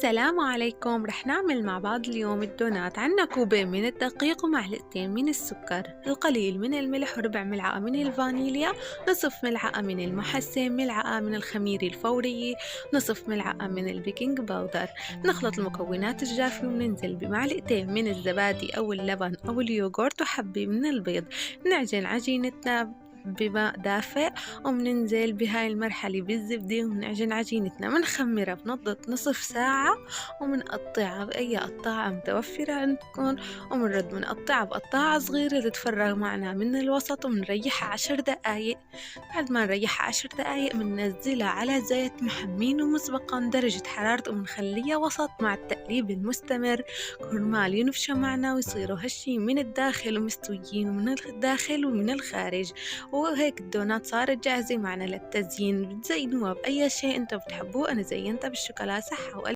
السلام عليكم. رح نعمل مع بعض اليوم الدونات. عنا كوبين من الدقيق ومعلقتين من السكر، القليل من الملح وربع ملعقة من الفانيليا، نصف ملعقة من المحسن، ملعقة من الخميرة الفورية، نصف ملعقة من البيكنج باودر. نخلط المكونات الجافة وننزل بمعلقتين من الزبادي أو اللبن أو اليوغورت وحبة من البيض. نعجن عجينتنا بماء دافئ ومننزل بهاي المرحلة بالزبدة ونعجن عجينتنا، منخمرها بنضة نصف ساعة ومنقطعها بأي قطاعة متوفرة عندكم، ومنرد منقطعها بقطاعة صغيرة تتفرغ معنا من الوسط ومنريحها 10 دقايق. بعد ما نريحها 10 دقايق مننزلها على زيت محمين ومسبقا درجة حرارته ومنخليها وسط مع التقليب المستمر كرمال ينفشوا معنا ويصيروا هشين من الداخل ومستويين من الداخل ومن الخارج. وهيك الدونات صارت جاهزة معنا للتزيين. بتزينوها بأي شيء انتوا بتحبوه. أنا زينتها بالشوكولاتة. صحة